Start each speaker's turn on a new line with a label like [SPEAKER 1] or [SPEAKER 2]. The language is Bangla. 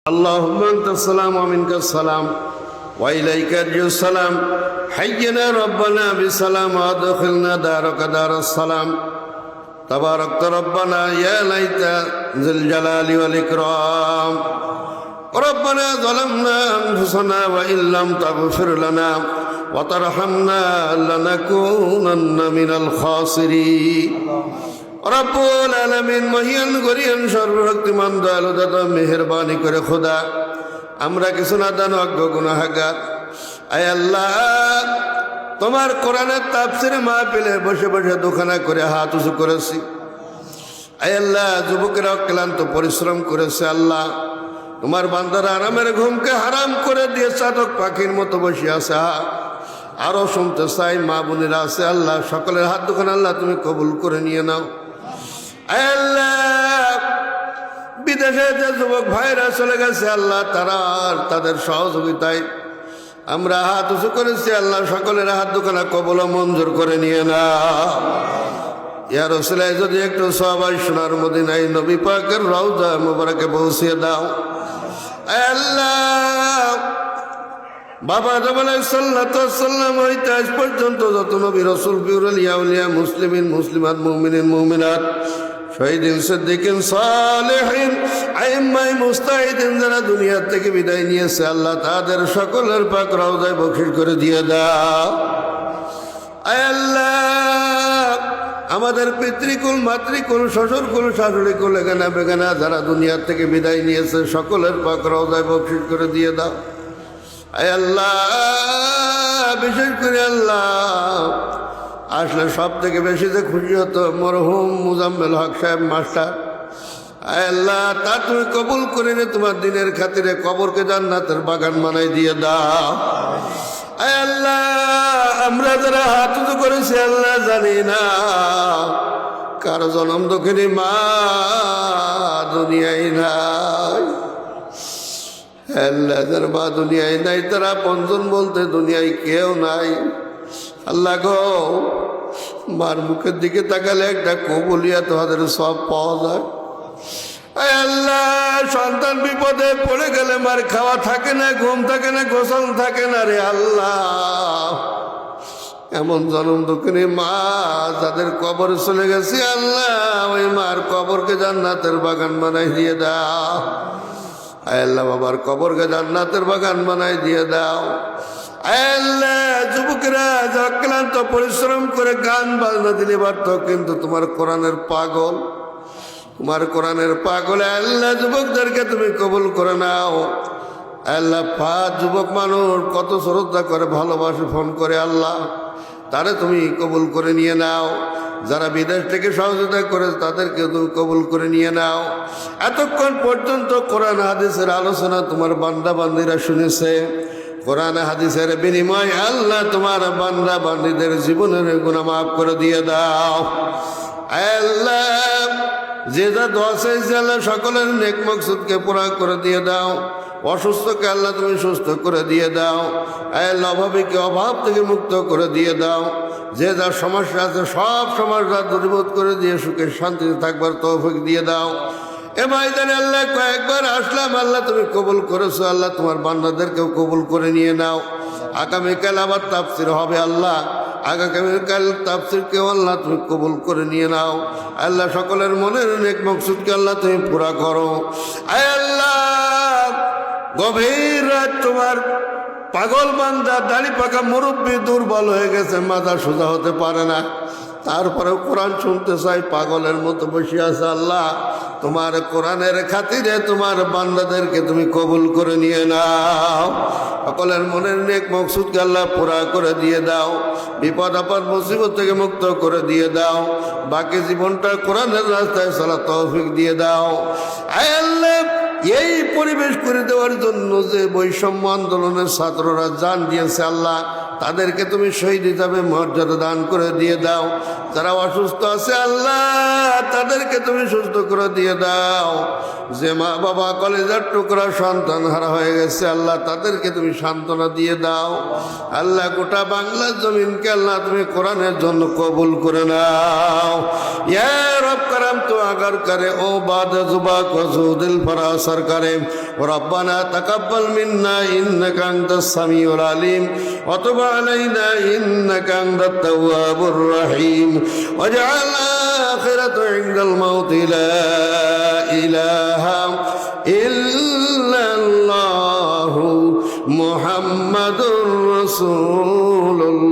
[SPEAKER 1] اللهم أنت السلام ومنك السلام وإليك يرجع السلام حينا ربنا بالسلام وادخلنا دارك دار السلام تباركت ربنا يا ليت ذي الجلال والإكرام ربنا ظلمنا أنفسنا وإن لم تغفر لنا وترحمنا لنكونن من الخاسرين রব্বুল আলামিন মহিয়ান গরিয়ান সর্বশক্তিমান দয়ালু দাতা মেহেরবানি করে খোদা আমরা কিছু নাদান অজ্ঞ গুনাহগার। আয় আল্লাহ, তোমার কোরআনের তাফসীর মাহফিলে বসে বসে দুখানা করে হাত উঁচু করেছি। আয় আল্লাহ, যুবকেরা ক্লান্ত পরিশ্রম করেছে। আল্লাহ, তোমার বান্দারা আরামের ঘুমকে হারাম করে দিয়ে চাতক পাখির মতো বসে আছে। আরো শুনতে চাই মা বোনেরা আছে। আল্লাহ, সকলের হাত দুখানা আল্লাহ তুমি কবুল করে নিয়ে নাও। আল্লাহ, বিদেশে যে যুবক ভাইরা চলে গেছে আল্লাহ, তারা তাদের সহযোগিতায় আমরা হাত উঁচু করেছি। আল্লাহ, সকলের হাত দুখানা কবুল মঞ্জুর করে নিয়ে নাও। ইয়া রাসূলুল্লাহ, যদি একটু সবাই সোনার মদিনায় নবী পাকের রওজা মুবারকে পৌঁছিয়ে দাও। আল্লাহ, বাবা আদম আলাইহিস সালাম হইতে আজ পর্যন্ত যত নবী রাসূল বিউরুল আউলিয়া মুসলিমিন মুসলিমাত মুমিনিন মুমিনাত শহীদিন সিদ্দিকিন সালেহিন আইম্মায়ে মুস্তাহিদিন যারা দুনিয়া থেকে বিদায় নিয়েছে আল্লাহ, তাদের সকলের পাক রওজায় বখির করে দিয়ে দাও। আয় আল্লাহ, আমাদের পিতৃকুল মাতৃকুল শ্বশুরকুল শাশুড়িকুল এখানা বেগানা যারা দুনিয়া থেকে বিদায় নিয়েছে সকলের পাক রওজায় বখির করে দিয়ে দাও। আয় আল্লাহ, বিশেষ করে আল্লাহ আসলে সব থেকে বেশি যে খুশি হতো মরহুম মুজাম্মেল হক সাহেব মাস্টার। আয় আল্লাহ, তা তুমি কবুল করে নে, তোমার দিনের খাতিরে কবরকে জান্নাতের বাগান বানাই দিয়ে দাও। আয় আল্লাহ, আমরা যারা হাত উঁচু করেছি আল্লাহ জানি না কারো জনম দক্ষিণী মা দুনিয়ায় নাই। আল্লাহ, যার মা দুনিয়ায় নাই তারা পঞ্জন বলতে দুনিয়ায় কেউ নাই। আল্লাহ গো, মার মুখের দিকে তাকালে একটা কবুলিয়া তোমাদের সব পাওয়া যায়। আল্লাহ, সন্তান বিপদে পড়ে গেলে মার খাওয়া থাকে না, ঘুম থাকে না, গোসল থাকে না রে আল্লাহ। এমন জনম দুঃখিনী মা যাদের কবর চলে গেছে আল্লাহ, ওই মার কবরকে জান্নাতের বাগান বানাই দিয়ে দাও। আল্লাহ, বাবার কবরকে জান্নাতের বাগান বানাই দিয়ে দাও। আল্লাহ, যুবকেরা অক্লান্ত পরিশ্রম করে গান বাজনা দিলে পারত, কিন্তু তোমার কোরআনের পাগল, তোমার কোরআনের পাগল আল্লাহ যুবকদেরকে তুমি কবুল করে নাও। আল্লাহ, যুবক মানুষ কত শ্রদ্ধা করে ভালোবাসে ফোন করে আল্লাহ, তারে তুমি কবুল করে নিয়ে নাও। যারা বিদেশ থেকে সহযোগিতা করে তাদেরকে তুমি কবুল করে নিয়ে নাও। এতক্ষণ পর্যন্ত কোরআন হাদিসের আলোচনা তোমার বান্দা বান্দিরা শুনেছে। কোরআন হাদিসের বিনিময় আল্লাহ তোমার বান্দা বান্দিদের জীবনের গুনাহ মাফ করে দিয়ে দাও। আল্লাহ, যে যা দোয়া চাইছে আল্লাহ সকলের নেক মকসুদকে পুরা করে দিয়ে দাও। অসুস্থকে আল্লাহ তুমি সুস্থ করে দিয়ে দাও। আল্লাহ, অভাবীকে অভাব থেকে মুক্ত করে দিয়ে দাও। যে যার সমস্যা আছে সব সমস্যা দূরীভূত করে দিয়ে সুখে শান্তিতে থাকবার তৌফিক দিয়ে দাও। এ ময়দানে আল্লাহ কয়েকবার আসলাম, আল্লাহ তুমি কবুল করেছো। আল্লাহ, তোমার বান্দাদেরকেও কবুল করে নিয়ে নাও। আগামীকাল আবার তাফসির হবে আল্লাহ, আগামীকাল তাফসিরকেও আল্লাহ তুমি কবুল করে নিয়ে নাও। আল্লাহ, সকলের মনের নেক মকসুদকে আল্লাহ তুমি পুরা করো। আয় আল্লাহ, গভীর রাত তোমার পাগল বান্দা দাড়ি পাকা মুরব্বী দুর্বল হয়ে গেছে, মাথা সোজা হতে পারে না, তারপরেও কোরআন শুনতে চাই, পাগলের মতো বসে আছে। আল্লাহ, তোমার কোরআনের খাতিরে তোমার বান্দাদেরকে তুমি কবুল করে নিয়ে নাও। সকলের মনের নেক মকসুদকে আল্লাহ পুরা করে দিয়ে দাও। বিপদ আপদ মুসিবত থেকে মুক্ত করে দিয়ে দাও। বাকি জীবনটা কোরআনের রাস্তায় চলা তৌফিক দিয়ে দাও। আয় আল্লাহ, এই পরিবেশ করে দেওয়ার জন্য যে বৈষম্য আন্দোলনের ছাত্ররা জান দিয়েছে আল্লাহ, তাদেরকে তুমি শহীদ হিসাবে মর্যাদা দান করে দিয়ে দাও। যারা অসুস্থ আছে আল্লাহ, তাদেরকে তুমি সুস্থ করে দিয়ে দাও। যে মা বাবা কলেজার টুকরা সন্তান হারা হয়ে গেছে আল্লাহ তাদেরকে তুমি সান্ত্বনা দিয়ে দাও। আল্লাহ গোটা বাংলার জমিনকে আল্লাহ তুমি কোরআনের জন্য কবুল করে নাও। ইয়া রব করম তো আগার করে ও বাদ জুবা কো দিল ফরাসর করে রব্বানা তাকাব্বাল মিন্না ইন্নাকা আনতাস সামিউল আলিম ওয়া তুব আলাইনা ইন্নাকা আনতাত তাওয়াবুর রহিম ওয়াজআল আখিরাতু ইনদাল মাউত লা ইলাহা ইল্লাল্লাহু মুহাম্মাদুর রাসূলুল্লাহ।